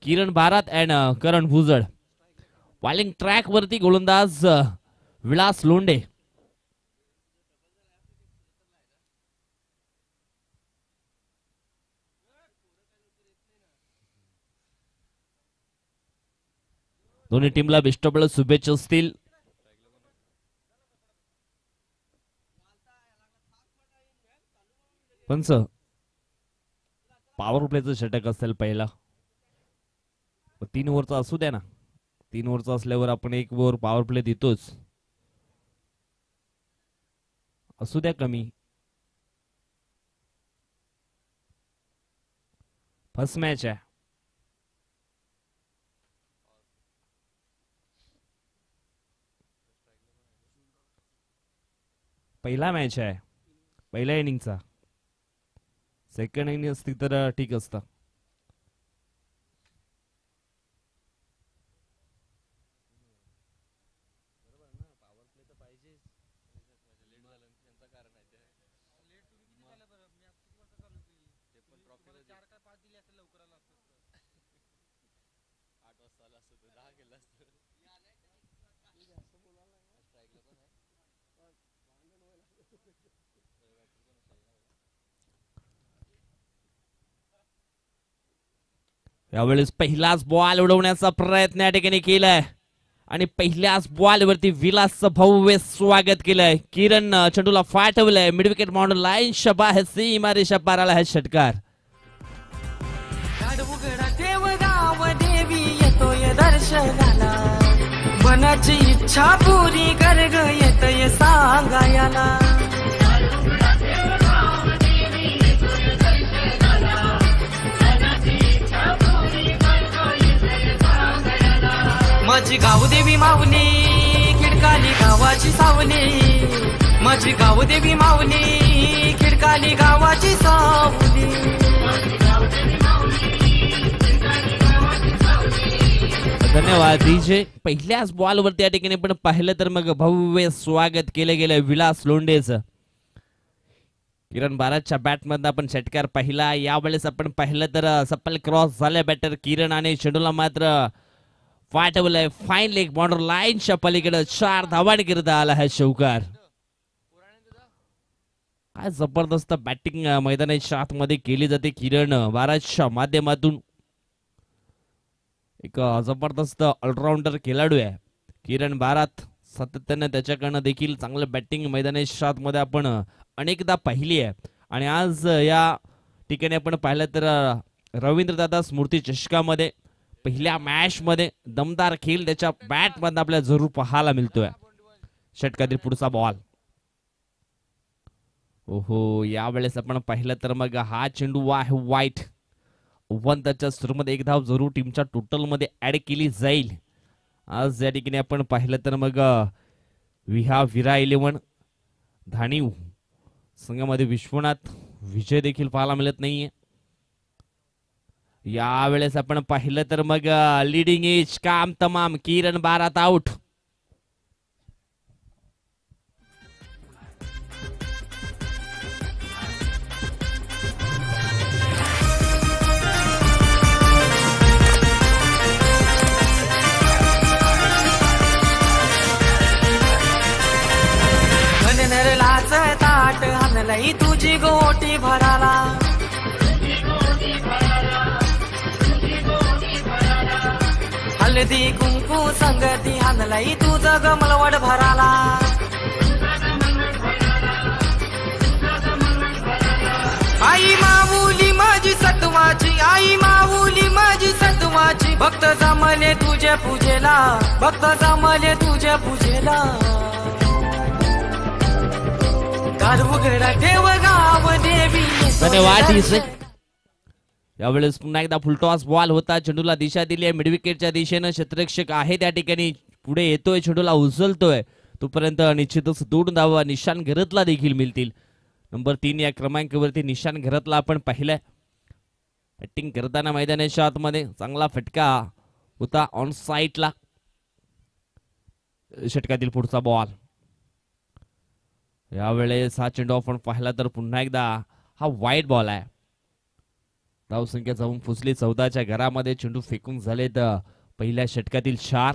Kiran Barat and Karan Bhujad. Bowling track वरती गोलंदाज विलास लोंढे. दोन्ही टीमला बेस्ट ऑफ लक शुभेच्छा असतील. पंच पॉवर प्लेचं षटक असेल पहिला. 3 ओव्हरचा असू द्या ना. 3 ओव्हरचा असल्यावर आपण 1 ओव्हर पॉवर प्ले देतोच. असू द्या कमी. फर्स्ट मॅच आहे. पहिला मॅच आहे. पहिल्या इनिंगचा. सेकंड इनिंग असती तर ठीक असतं. यावेळेस पहिलाच बॉल उडवण्याचा प्रयत्न या ठिकाणी केलाय आणि पहिल्याच बॉल वरती विलासचं भव्य स्वागत केलंय. किरण चेंडूला फाटवलंय. Mid wicket mound line Shaba है सीमा रेषा पाराला है षटकार. देवी येतोय दर्शनाला. मनाची इच्छा पुरी कर ग येतोय सांगायला. माझी गावदेवी माऊली खिडकाली गावाची सावली. माझी गावदेवी माऊली खिडकाली गावाची सावली. धन्यवाद डीजे. पहिल्याच बॉल वरती या ठिकाणी पण पाहिलं तर मग भव्य स्वागत केलं गेलं विलास लोंढेचं. किरण बारातच्या बॅट मधून आपण षटकार पाहिला. यावेळेस आपण पाहिलं तर सपल क्रॉस झाल्या बॅटर किरण आणि चेंडूला मात्र फाटवलंय. फाईन लेग बॉर्डर लाईनच्या पलीकडे 4 धावांनी करता आला है चौकार. काय जबरदस्त बॅटिंग मैदानाच्या आतमध्ये केली जाते किरण बारातच्या माध्यमातून. एक जबरदस्त ऑलराऊंडर खेळाडू आहे किरण बारात. सातत्याने त्याच्याकडनं देखील चांगलं बॅटिंग मैदानाच्या आतमध्ये आपण अनेकदा पाहिली आहे. आणि आज या ठिकाणी आपण पाहिलं तर रवींद्रदादा स्मृती चषकामध्ये पहिल्या मॅच मध्ये दमदार खेळ त्याच्या बॅट मधून आपल्याला जरूर पाहायला मिळतोय. षटकातील पुढचा बॉल. ओहो, यावेळेस आपण पाहिलं तर मग हा चेंडू आहे वाईट. 1 त्याच्या सुरूमध्ये 1 धाव जरूर टीमच्या टोटल मध्ये ऍड केली जाईल. आज या ठिकाणी आपण पाहिलं तर मग विरा 11 धाणीव संघामध्ये विश्वनाथ विजय देखील पाहायला मिळत नाहीये. यावेळेस आपण पाहिलं तर मग लीडिंग एज काम तमाम. किरण बारात आउट. लाच ताट हाणलंय तुझी गोटी भराला. हळदी कुंकू संगती हाणलंय तुझं गमलवड भराला. आई माऊली माझी सत्वाची. आई माऊली माझी सत्वाची. भक्त जमले तुझ्या पूजेला. भक्त जमले तुझ्या पूजेला. धन्यवाद. यावेळेस पुन्हा एकदा फुलटॉस बॉल होता. चेंडूला दिशा दिली आहे मिडविकेटच्या दिशेनं. क्षेत्ररक्षक आहे त्या ठिकाणी. पुढे येतोय चेंडूला उचलतोय. तोपर्यंत निश्चितच 2 धावा निशान घरतला देखील मिळतील. नंबर 3 या क्रमांकावरती निशान घरतला आपण पाहिलंय. बॅटिंग करताना मैदानाच्या आतमध्ये चांगला फटका होता ऑन साईडला. षटकातील पुढचा बॉल. यावेळेस हा चेंडू आपण पाहिला तर पुन्हा एकदा हा वाईट बॉल आहे. धावसंख्या जाऊन पोचली 14च्या घरामध्ये. चेंडू फेकून झालेत पहिल्या षटकातील 4.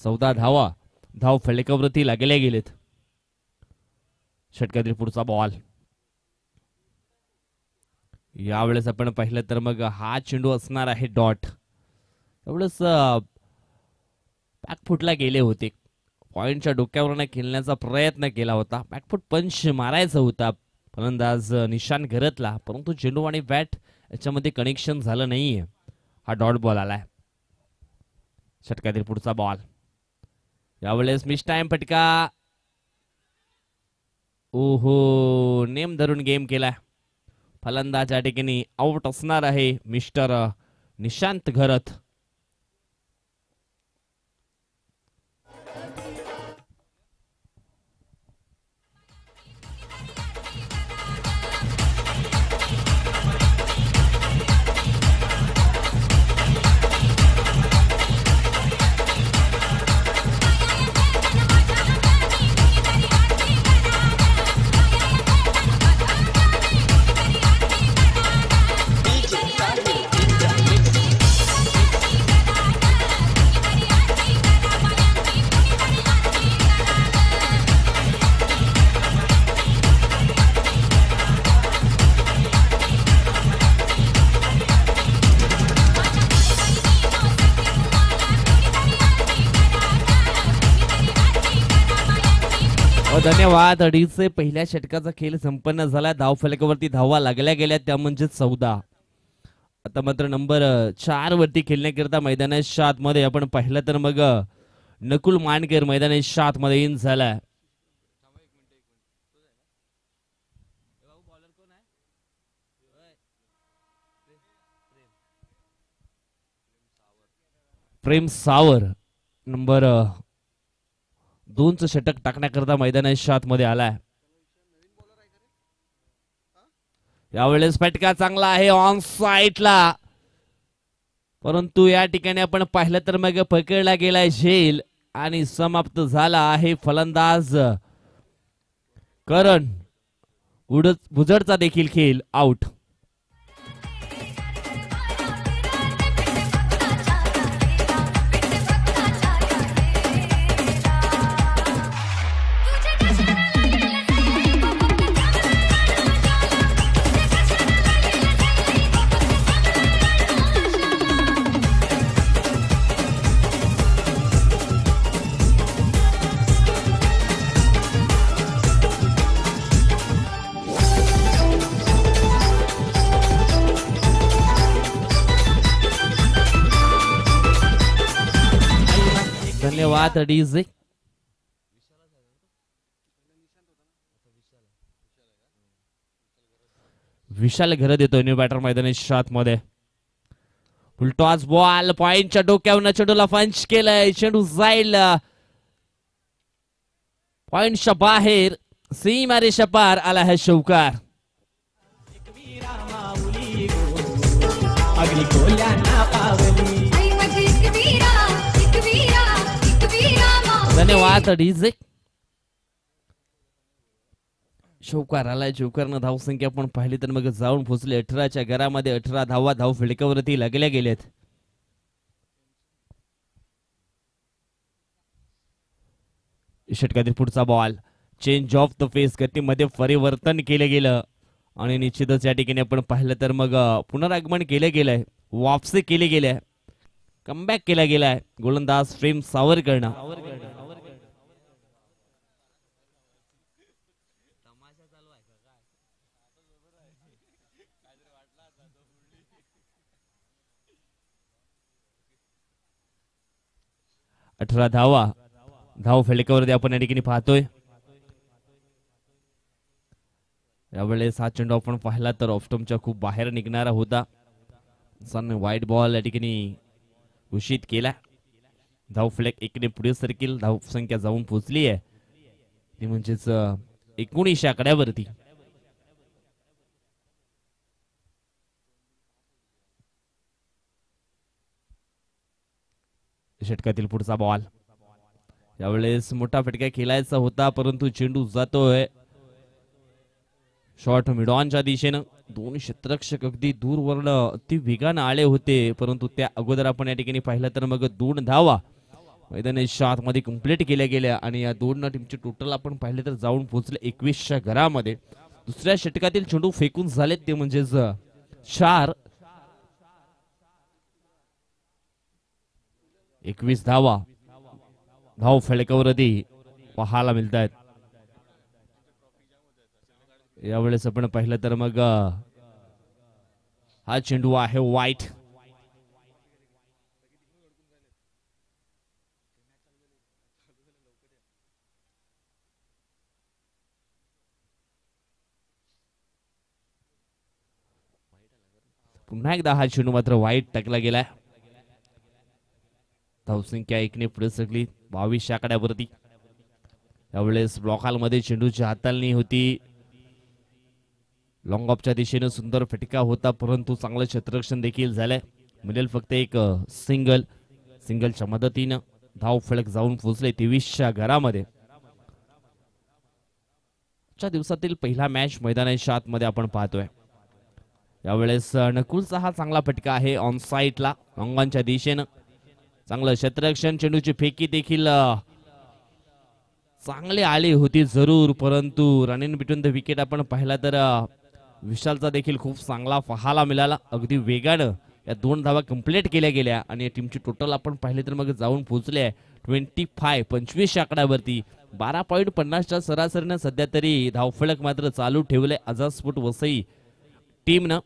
14 धावा धाव फलकावरती लागल्या गेलेत. षटकातील पुढचा बॉल. यावेळेस आपण पाहिलं तर मग हा चेंडू असणार आहे डॉट. एवढंच बॅकफुटला गेले होते. पॉइंटच्या डोक्यावरनं खेळण्याचा प्रयत्न केला होता. बॅकफुट पंच मारायचा होता फलंदाज निशान घरतला, परंतु चेंडू आणि बॅट याच्यामध्ये कनेक्शन झालं नाहीये. हा डॉट बॉल आलाय. षटकातील पुढचा बॉल. यावेळेस मिस टाइम फटका. ओहो, नेम धरून गेम केलाय. फलंदाज या ठिकाणी आउट असणार आहे मिस्टर निशांत घरत. धन्यवाद. अडीचशे पहिल्या षटकाचा खेळ संपन्न झाला. धाव फलकावरती धावा लागल्या गेल्या, त्या म्हणजे 14. आता मात्र नंबर 4 वरती खेळण्याकरिता मैदानाच्या आतमध्ये आपण पाहिलं तर मग नकुल मानकर मैदानाच्या आतमध्ये इन झालाय. प्रेम सावर नंबर 2चं षटक टाकण्याकरता मैदानाच्या आतमध्ये आलाय. यावेळेस फटका चांगला आहे ऑन साइडला, परंतु या ठिकाणी आपण पाहिलं तर मग पकडला गेलाय झेल आणि समाप्त झाला आहे. फलंदाज करण भुजडचा देखील खेळ आउट. धन्यवाद डीजे. विशाल घरत येतोय न्यू बॅटर मैदानाच्या आतमध्ये. फुलटॉस बॉल पॉइंटच्या डोक्यावर चेंडूला पंच केलंय. चेंडू जाईल पॉइंटच्या बाहेर. सीमारेषा पार आला है शौकार. धन्यवाद डीजे. शौकार आलाय. शौकारनं धावसंख्या आपण पाहिली तर मग जाऊन पोहोचले 18च्या घरामध्ये. 18 धावा धाव फलकावरती लागल्या गेलेत. षटकातील पुढचा ball. Change of the face, गतीमध्ये परिवर्तन केलं गेलं आणि निश्चितच या ठिकाणी आपण पाहिलं तर मग पुनरागमन केलं गेलंय. वापसी केली गेली, कमबॅक केला गेलाय. गोलंदाज प्रेम सावरकरनं. अठरा धावा धाव फलकावरती आपण या ठिकाणी पाहतोय. यावेळेस हा चेंडू आपण पाहिला तर ऑफस्टंपच्या खूप बाहेर निघणारा होता. व्हाईट बॉल या ठिकाणी घोषित केला. धाव फलक एकने पुढे सरकील. धाव संख्या जाऊन पोहोचली आहे ती म्हणजेच 19 आकड्यावरती. षटकातील पुढचा बॉल. यावेळेस मोठा फटका खेळायचा होता परंतु चेंडू जातोय शॉर्ट मिडॉनच्या दिशेनं. दोन क्षेत्ररक्षक अगदी दूरवरनं अति वेगानं आले होते, परंतु त्या अगोदर आपण या ठिकाणी पाहिलं तर मग 2 धावा मैदानी मध्ये कंप्लीट केल्या गेल्या आणि या दोन टीमचे टोटल आपण पाहिले तर जाऊन पोहोचले 21च्या घरामध्ये. दुसऱ्या षटकातील चेंडू फेकून झालेत ते म्हणजेच 4. 21 धावा धाव फलकावरती पाहायला मिळत आहेत. यावेळेस आपण पाहिलं तर मग हा चेंडू आहे वाईट. पुन्हा एकदा हा चेंडू मात्र वाईट टाकला गेलाय. धावसंख्या 1ने पुढे सरकली 22 आकड्यावरती. यावेळेस ब्लॉक हॉल मध्ये चेंडूची हाताळणी होती. लॉंग ऑफच्या दिशेने सुंदर फटका होता, परंतु चांगलं क्षेत्ररक्षण देखील झालंय. मिळेल फक्त एक सिंगलच्या मदतीनं धाव फलक जाऊन पोहोचले 23च्या घरामध्ये. च्या दिवसातील पहिला मॅच मैदानाच्या आतमध्ये आपण पाहतोय. यावेळेस नकुलचा हा चांगला फटका आहे ऑन साईडला लॉंगांच्या दिशेनं. चांगलं क्षेत्ररक्षण, चेंडूची फेकी देखील चांगली आली होती जरूर, परंतु रनिंग बिटवीन द विकेट आपण पाहिला तर विशालचा देखील खूप चांगला पाहायला मिळाला. अगदी वेगानं या 2 धावा कंप्लीट केल्या गेल्या आणि टीमची टोटल आपण पाहिले तर मग जाऊन पोहोचले 25 आकड्यावरती. 12.50च्या सरासरीनं सध्या तरी धावफलक मात्र चालू ठेवले आझाद स्पोर्ट वसई टीमनं.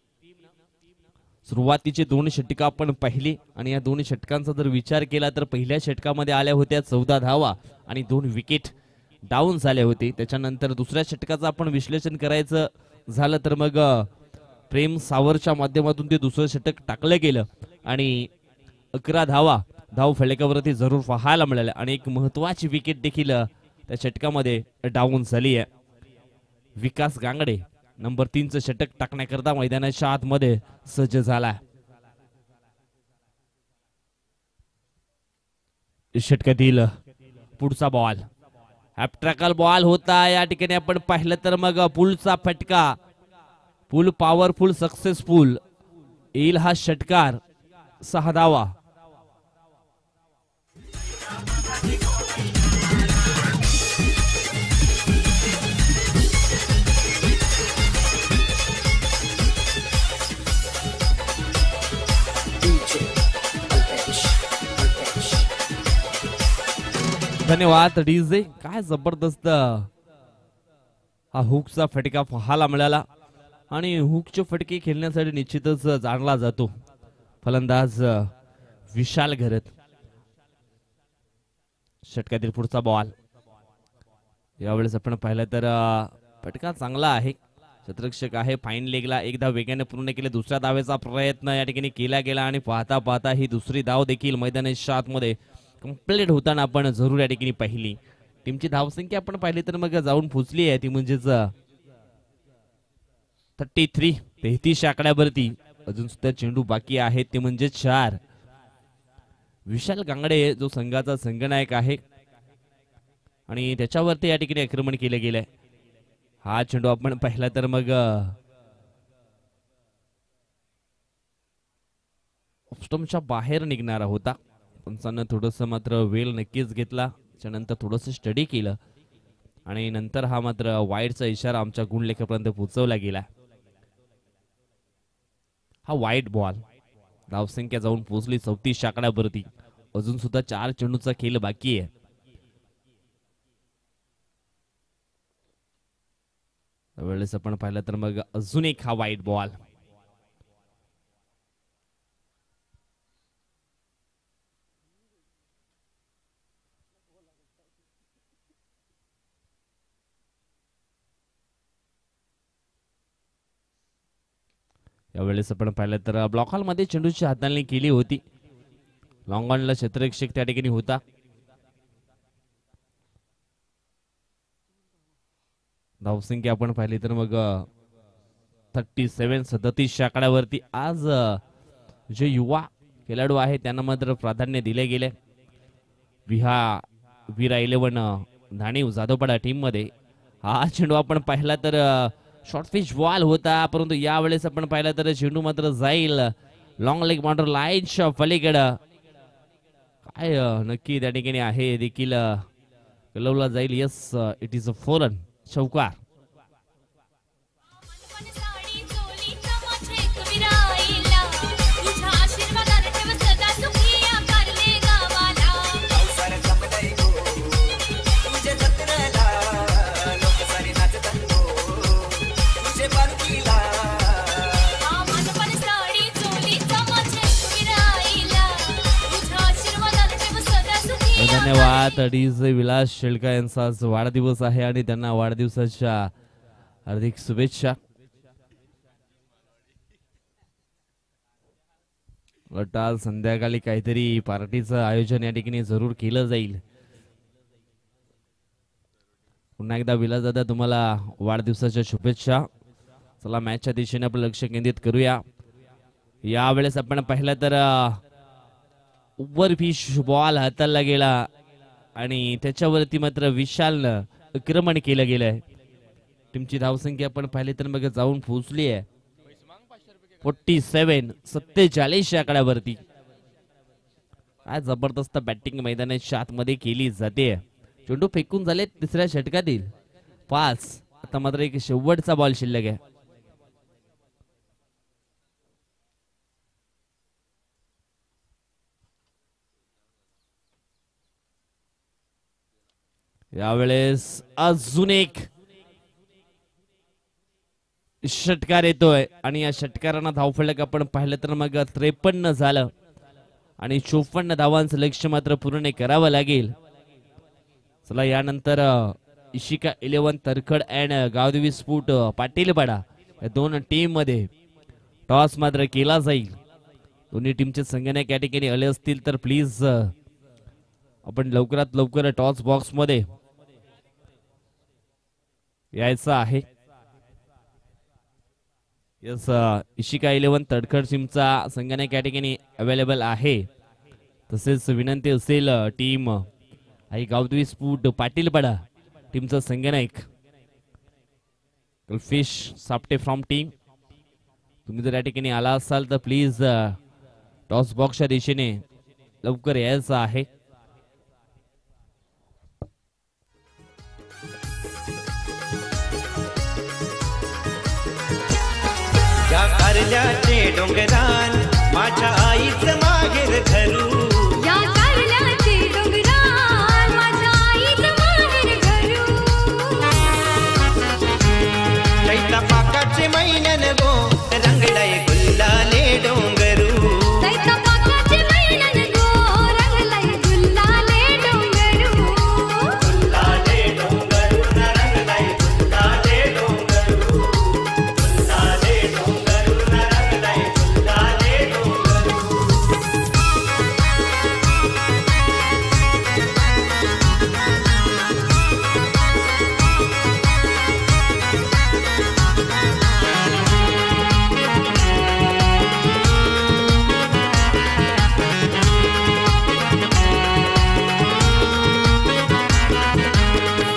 सुरुवातीचे 2 षटकं आपण पाहिली आणि या 2 षटकांचा जर विचार केला तर पहिल्या षटकामध्ये आल्या होत्या 14 धावा आणि 2 विकेट डाऊन झाले होते. त्याच्यानंतर दुसऱ्या षटकाचं आपण विश्लेषण करायचं झालं तर मग प्रेम सावरच्या माध्यमातून ते दुसरं षटक टाकलं गेलं आणि 11 धावा धाव फलकावरती जरूर पाहायला मिळाल्या आणि एक महत्वाची विकेट देखील त्या षटकामध्ये डाऊन झाली आहे. विकास गांगडे नंबर 3चं षटक टाकण्याकरता मैदानाच्या आतमध्ये सज्ज झाला. षटकातील पुढचा बॉल ॲप्ट्रॅकल बॉल होता. या ठिकाणी आपण पाहिलं तर मग पुलचा फटका, पुल पॉवरफुल सक्सेसफुल येईल हा षटकार. 6 धावा. धन्यवाद डीजे. काय जबरदस्त हा हुकचा फटका पाहायला मिळाला आणि हुकचे फटके खेळण्यासाठी निश्चितच जाणला जातो फलंदाज विशाल घरत. षटकातील पुढचा बॉल यावेळेस आपण पाहिलं तर फटका चांगला आहे. क्षेत्ररक्षक आहे फाईन लेगला एकदा वेगाने पूर्ण केले. दुसऱ्या धावेचा प्रयत्न या ठिकाणी केला गेला आणि पाहता पाहता ही दुसरी धाव देखील मैदानाच्या आतमध्ये कंप्लीट होताना आपण जरूर या ठिकाणी पाहिली. टीमची धावसंख्या आपण पाहिली तर मग जाऊन पोहोचली आहे ती म्हणजेच 33 आकड्यावरती. अजून सुद्धा चेंडू बाकी आहे ते म्हणजे 4. विशाल गांगडे जो संघाचा संघनायक आहे आणि त्याच्यावरती या ठिकाणी आक्रमण केले गेले. हा चेंडू आपण पाहिला तर मग ऑफस्टम्पच्या बाहेर निघणारा होता. पंचांना थोडस मात्र वेळ नक्कीच घेतला, त्यानंतर थोडस स्टडी केलं आणि नंतर हा मात्र वाईडचा इशारा आमच्या गुणलेखापर्यंत पोहोचवला गेला. हा वाईट बॉल. धावसंख्या जाऊन पोहोचली 34 आकड्यावरती. अजून सुद्धा 4 चेंडूचा खेळ बाकी आहे. त्यावेळेस आपण पाहिलं तर मग अजून एक हा वाईट बॉल. यावेळेस आपण पाहिलं तर ब्लॉक हॉल मध्ये चेंडूची हाताळणी केली होती. लॉंग ऑनला क्षेत्ररक्षक त्या ठिकाणी होता. धावसंख्या आपण पाहिली तर मग 37 आकड्यावरती. आज जे युवा खेळाडू आहे त्यांना मात्र प्राधान्य दिले गेले. विरा 11 धाणीव जाधवपाडा टीम मध्ये हा चेंडू आपण पाहिला तर शॉर्टफिश बॉल होता, परंतु यावेळेस आपण पाहिलं तर चेंडू मात्र जाईल लॉंग लेग मांडर लाईनच्या पलीकडं. काय नक्की त्या ठिकाणी आहे देखील कलवला जाईल. येस, इट इज अ फोरन चौकार. धन्यवाद. डीजे विलास शेळका यांचा आज वाढदिवस आहे आणि त्यांना वाढदिवसाच्या हार्दिक शुभेच्छा. आज संध्याकाळी काहीतरी पार्टीचं आयोजन या ठिकाणी जरूर केलं जाईल. पुन्हा एकदा विलास दादा तुम्हाला वाढदिवसाच्या शुभेच्छा. चला मॅचच्या दिशेने आपलं लक्ष केंद्रित करूया. यावेळेस आपण पाहिलं तर ओव्हरफिश बॉल हाताळला गेला आणि त्याच्यावरती मात्र विशालनं आक्रमण केलं गेलंय. टीमची धावसंख्या आपण पाहिली तर मग जाऊन पोहोचली आहे 47 या आकड्यावरती. काय जबरदस्त बॅटिंग मैदानाच्या आतमध्ये केली जाते. चेंडू फेकून झाले तिसऱ्या षटकातील 5. आता मात्र एक शेवटचा बॉल शिल्लक आहे. यावेळेस अजून एक षटकार येतोय आणि या षटकारांना धावफलक आपण पाहिलं तर मग 53 झालं आणि 54 धावांचं लक्ष्य मात्र पूर्ण करावं लागेल. चला यानंतर इशिका 11 तरखड अँड गावदेवी स्फोट पाटीलपाडा या दोन टीम मध्ये टॉस मात्र केला जाईल. दोन्ही टीमचे संगणक या ठिकाणी आले असतील तर प्लीज आपण लवकरात लवकर टॉस बॉक्स मध्ये यायचं आहे. यस, इशिका 11 तडखड टीमचा संगणक या ठिकाणी अवेलेबल आहे. तसेच विनंती असेल टीम आई गावदेवी स्फोट पाटीलपाडा टीमचा संगणक फिश सापटे फ्रॉम टीम, तुम्ही जर या ठिकाणी आला असाल तर प्लीज टॉस बॉक्सच्या दिशेने लवकर यायचं आहे. या कारल्याचे डोंगरान माझ्या आईचं माहेर धरू. या कारल्याचे डोंगरान माझ्या आईचं माहेर धरू. चैता पाकाचे मैनन गो रंगलाय गुल्लाले डोंगरू. चैता पाकाचे मैनन गो रंगलाय गुल्लाले डोंगरू. गुल्लाले डोंगरू न रंगलाय गुल्लाले डोंगरू. गुल्लाले डोंगरू न रंगलाय गुल्लाले डोंगरू.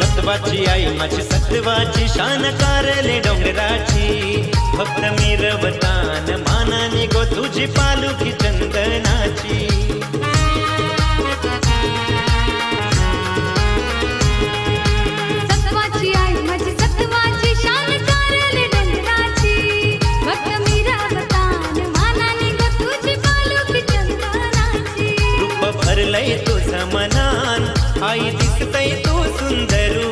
सत्वाची आई माझी सत्वाची शान कारले डोंगराची. फक्त मिरवतान मानाने गो तुझी पालुखी चंदनाची. सत्वाची आई माझी सत्वाची शान कारले डोंगराची. भक्त मीरावतान मानाने गो तुझी पालुखी चंदनाची. रूप भरलंय तुझं मनान आई दिसतय तू सुंदरू.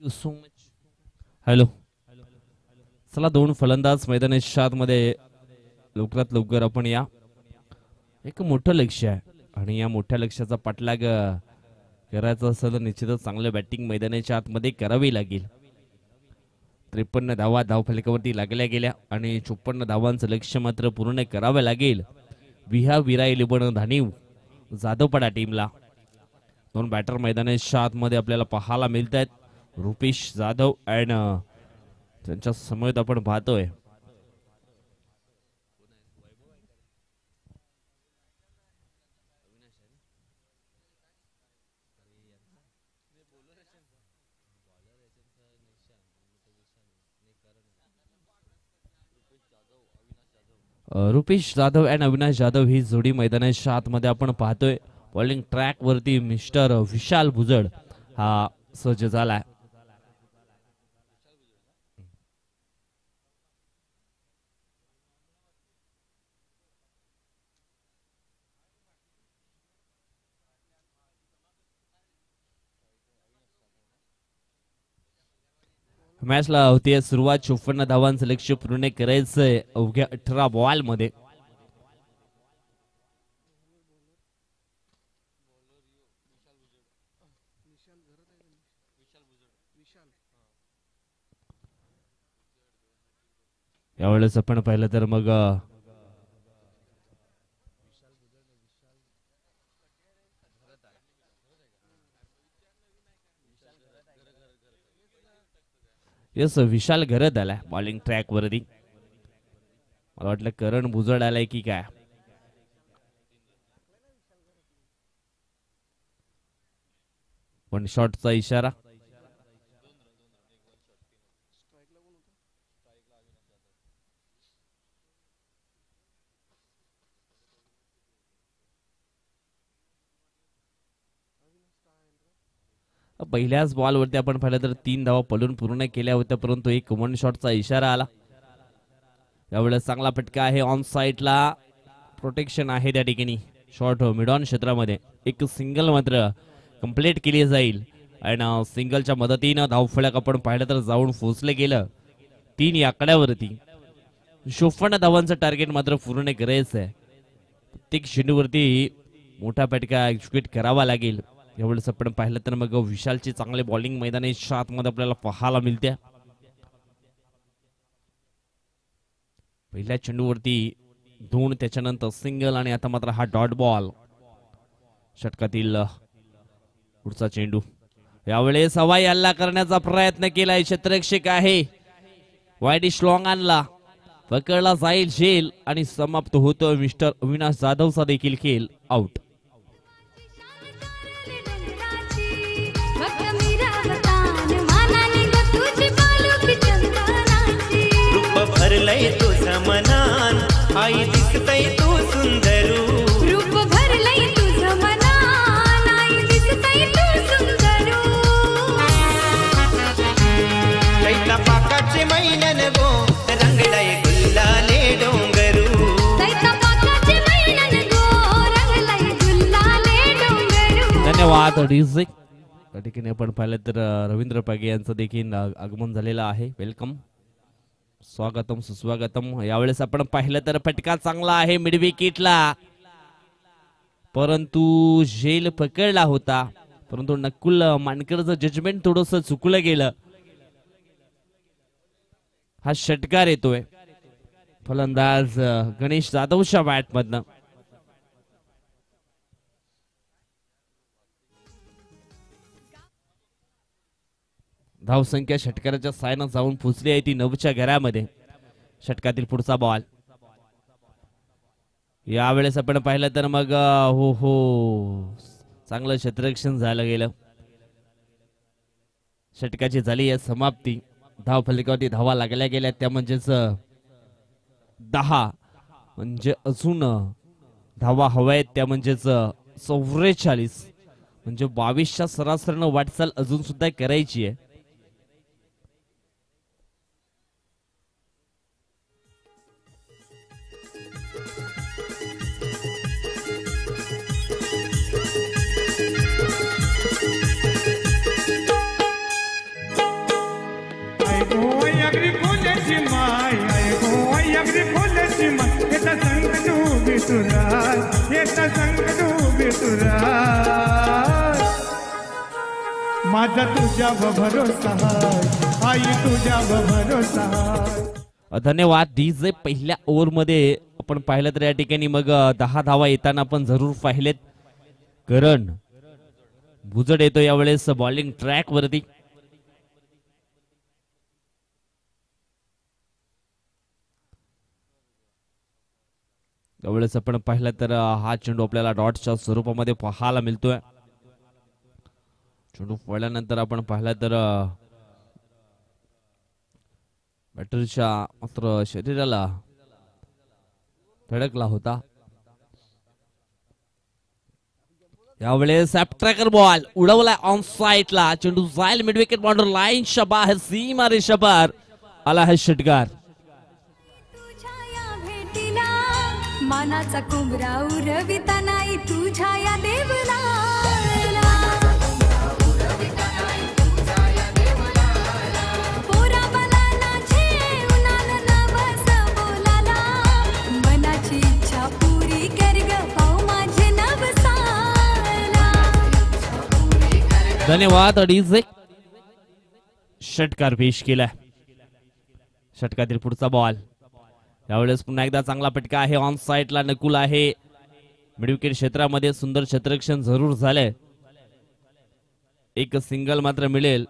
So much. हॅलो, चला दोन फलंदाज मैदानाच्या आतमध्ये लवकरात लवकर आपण या. एक मोठं लक्ष्य आहे आणि या मोठ्या लक्ष्याचा पाठलाग करायचा असेल तर निश्चितच चांगलं बॅटिंग मैदानाच्या आतमध्ये करावी लागेल. 53 धावा धावफलकावरती लागल्या गेल्या आणि 54 धावांचं लक्ष्य मात्र पूर्ण करावं लागेल. विरा 11 धानीव जाधवपाडा टीमला. दोन बॅटर मैदानाच्या आतमध्ये आपल्याला पाहायला मिळत आहेत. रुपेश जाधव अँड त्यांच्या समोर आपण पाहतोय रुपेश जाधव अँड अविनाश जाधव ही जोडी मैदानाच्या आतमध्ये आपण पाहतोय. बॉलिंग ट्रॅक वरती मिस्टर विशाल भुजड हा सज्ज झालाय. मॅचला होती सुरुवात. 54 धावांचं लक्ष्य पूर्ण करायचंय अवघ्या 18 बॉल मध्ये. यावेळेस आपण पाहिलं तर मग यस विशाल घरत आलाय बॉलिंग ट्रॅक वरती. मला वाटलं करण भुजड आलाय की काय. पण शॉटचा इशारा. पहिल्याच बॉलवरती आपण पाहिलं तर 3 धावा पडून पूर्ण केल्या होत्या, परंतु एक वन शॉटचा इशारा आला. यावेळेस चांगला फटका आहे. ऑन साइडला प्रोटेक्शन आहे त्या ठिकाणी. शॉट मिड ऑन क्षेत्रामध्ये एक सिंगल मात्र कंप्लीट केली जाईल आणि सिंगलच्या मदतीनं धावफलक आपण पाहिलं तर जाऊन पोहोचले गेलं 3 या आकड्यावरती. 54 धावांचं टार्गेट मात्र पूर्ण करायचं आहे. प्रत्येक चेंडूवरती मोठा फटका एक्झिक्यूट करावा लागेल. एवढंच आपण पाहिलं तर मग विशालची चांगली बॉलिंग मैदानाच्या आतमध्ये आपल्याला पाहायला मिळते. पहिल्या चेंडूवरती 2, त्याच्यानंतर सिंगल आणि आता मात्र हा डॉट बॉल. षटकातील पुढचा चेंडू. यावेळेस हवाई हल्ला करण्याचा प्रयत्न केलाय. क्षेत्ररक्षक आहे. वाईडिश लॉंग आणला. पकडला जाईल झेल आणि समाप्त होतो. मिस्टर अविनाश जाधवचा देखील खेळ आउट. भरलय तुझं मनान आई दिसतय तू सुंदरू. रूप भरलंय तुझं मनान आई दिसतय तू सुंदरू. चैता पाकाचे मैलन गो रंगलाय गुल्लाले डोंगरू. चैता पाकाचे मैलन गो रंगलाय गुल्लाले डोंगरू. धन्यवाद डीजे. त्या ठिकाणी आपण पाहिलं तर रवींद्र पागे यांचं देखील आगमन झालेलं आहे. वेलकम, स्वागतम सुस्वागतम. यावेळेस आपण पाहिलं तर फटका चांगला आहे मिड विकेटला, परंतु झेल पकडला होता. परंतु नकुल मानकरचं जजमेंट थोडंसं चुकलं गेलं. हा षटकार येतोय फलंदाज गणेश जाधवच्या बॅट मधनं. धावसंख्या षटकाराच्या सायनं जाऊन पोचली आहे ती 9च्या घरामध्ये. षटकातील पुढचा बॉल. यावेळेस आपण पाहिलं तर मग चांगलं क्षेत्ररक्षण झालं गेलं. षटकाची झाली आहे समाप्ती. धाव फलकावरती धावा लागल्या गेल्या त्या म्हणजेच 10, म्हणजे अजून धावा हव्या आहेत त्या म्हणजेच 44, म्हणजे 22च्या सरासरीनं वाटचाल अजून सुद्धा करायची आहे. माझा तुझ्या भरोसा आई तुझ्या भरोसा. धन्यवाद डीजे. पहिल्या ओव्हर मध्ये आपण पाहिलं तर या ठिकाणी मग 10 धावा येताना आपण जरूर पाहिलेत. करण भुजड येतो यावेळेस बॉलिंग ट्रॅक वरती. यावेळेस आपण पाहिलं तर हा चेंडू आपल्याला डॉटच्या स्वरूपामध्ये पाहायला मिळतोय. चेंडू पडल्यानंतर आपण पाहिलं तर बॅटरच्या मात्र शरीराला धडकला होता. यावेळेस ट्रॅकर बॉल उडवलाय ऑन साइडला. चेंडू जाईल मिड विकेट बॉर्डर लाईनच्या बाहेर सीमा रेषेवर आला है षटकार. तुझ्या या भेटीला मानाचा कुंभरा उरविता नाही तुझ्या या देवला. पोरा मला नाचे उन्हान नवस बोलाला. मनाची इच्छा पुरी कर ग पाऊ माझे नवसाला. धन्यवाद. अडीच एक षटकार पेश केलाय. षटकातील पुढचा बॉल. यावेळेस पुन्हा एकदा चांगला फटका आहे ऑन साइडला. नकुल आहे मिडविकेट क्षेत्रामध्ये. सुंदर क्षेत्ररक्षण जरूर झालंय. एक सिंगल मात्र मिळेल.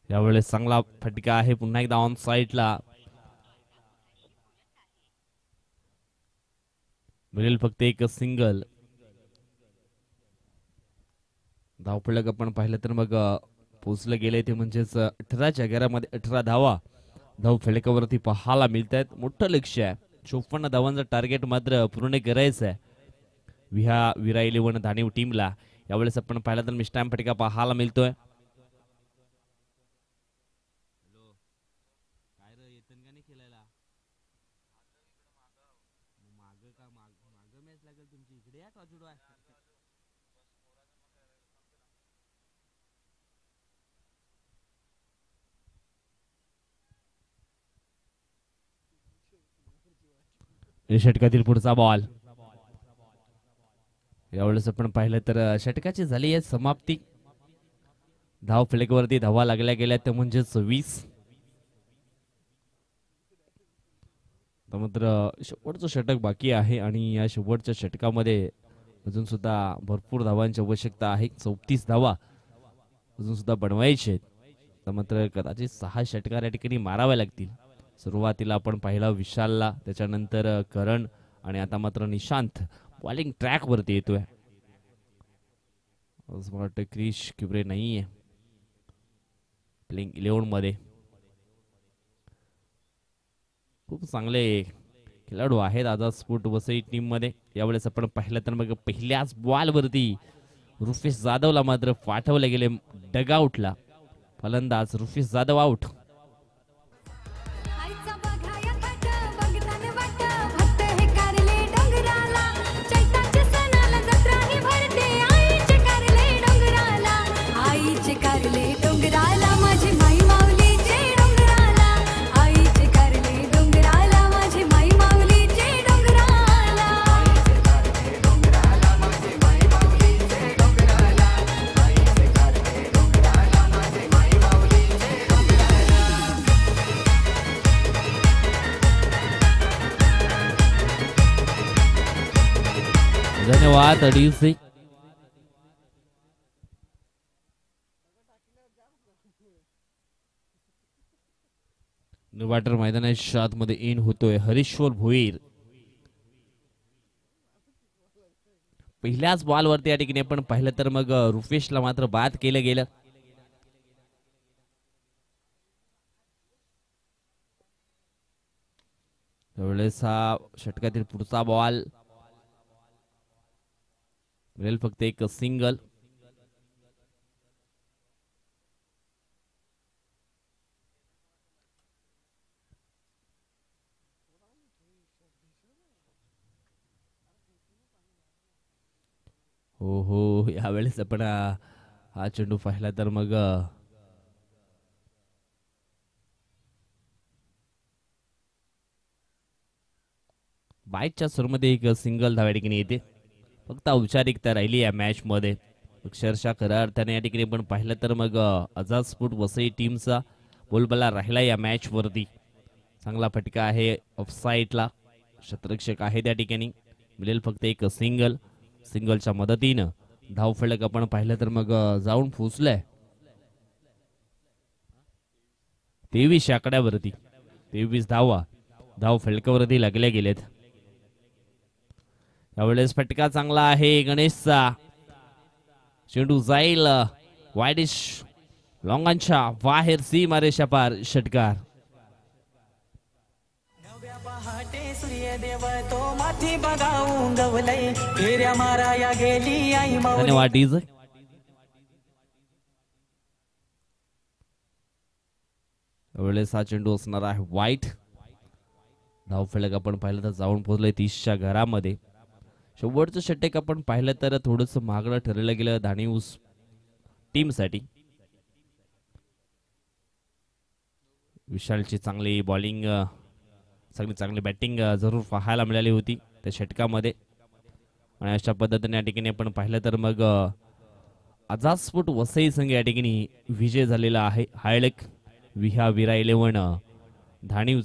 यावेळेस चांगला फटका आहे पुन्हा एकदा ऑन साइडला. मिळेल फक्त एक सिंगल. धावफलक आपण पाहिलं तर मग पोचलं गेले ते म्हणजेच 18च्या घरामध्ये 18 धावा धाव फलकावरती पाहायला मिळत आहेत. मोठं लक्ष आहे. 54 धावांचं टार्गेट मात्र पूर्ण करायचं आहे विरा 11 धाणीव टीमला. यावेळेस आपण पाहिलं तर मिस्टाम फटका पाहायला मिळतोय. षटकातील पुढचा बॉल. यावेळेस आपण पाहिलं तर षटकाची झाली आहे समाप्ती. धाव फलकावरती धावा लागल्या गेल्या त्या म्हणजे 20. मात्र शेवटचं षटक बाकी आहे आणि या शेवटच्या षटकामध्ये अजून सुद्धा भरपूर धावांची आवश्यकता आहे. 34 धावा अजून सुद्धा बनवायचे आहेत. मात्र कदाचित 6 षटकार या ठिकाणी माराव्या लागतील. सुरुवातीला आपण पाहिला विशालला, त्याच्यानंतर करण आणि आता मात्र निशांत बॉलिंग ट्रॅक वरती येतोय. वाटतं क्रिश किब्रे नाहीये प्लेइंग 11 मध्ये. खूप चांगले खेळाडू आहेत आझाद स्पोर्ट वसई टीम मध्ये. यावेळेस आपण पाहिलं तर मग पहिल्याच बॉल वरती रुफेश जाधवला मात्र पाठवले गेले डगआउटला. फलंदाज रुफेश जाधव आउट. आईचा बघाया थाट बघताना वाट भक्त हे कारले डोंगराला. चैताच्या सणाला जत्रा ही भरते आईचे कारले डोंगराला. आईचे कारले डोंगराला माझी माई माऊलीचे डोंगराला. आईचे कारले डोंगराला माझी माई माऊलीचे डोंगराला. धन्यवाद. अडीच वाटर मैदानाच्या आतमध्ये इन होतोय हरीश्वर भोईर. पहिल्याच बॉल वरती या ठिकाणी आपण पाहिलं तर मग रुफेशला मात्र बाद केलं गेलं. त्यावेळेस हा षटकातील पुढचा बॉल. मिळेल फक्त एक सिंगल. हो हो, यावेळेस आपण हा चेंडू पाहिला तर मग बाईटच्या सुरमध्ये एक सिंगल धाव या ठिकाणी येते. फक्त औपचारिकता राहिली या मॅच मध्ये. अक्षरशः खऱ्या अर्थाने या ठिकाणी पण पाहिलं तर मग आझाद स्पोर्ट वसई टीमचा बोलबाला राहिला या मॅच वरती. चांगला फटका आहे ऑफसाईडला. क्षेत्ररक्षक आहे त्या ठिकाणी. मिळेल फक्त एक सिंगल. सिंगलच्या मदतीनं धाव फलक आपण पाहिलं तर मग जाऊन पोचलाय 23 आकड्यावरती. 23 धावा धाव फलकावरती लागल्या गेलेत. यावेळेस फटका चांगला आहे गणेशचा. चेंडू जाईल वाईडिश लॉंगांच्या बाहेर सीमारेषा पार षटकार. पहाटे सूर्यदेव तो माथी बघाऊन गवलय फेऱ्या माराया गेली आई माऊली. धन्यवाद डीजे. वेळेस हा चेंडू असणार आहे वाईट. धावफलक आपण पाहिलं तर जाऊन पोहोचलंय 30च्या घरामध्ये. शेवटचं षटक आपण पाहिलं तर थोडंसं महागडं ठरलं गेलं धाणीव टीम साठी. विशालची चांगली बॉलिंग चांगली बॅटिंग जरूर पाहायला मिळाली होती त्या षटकामध्ये. आणि अशा पद्धतीने या ठिकाणी आपण पाहिलं तर मग आझाद वसई संघ या ठिकाणी विजय झालेला आहे. हायलेक विहा विरा 11 धाणीव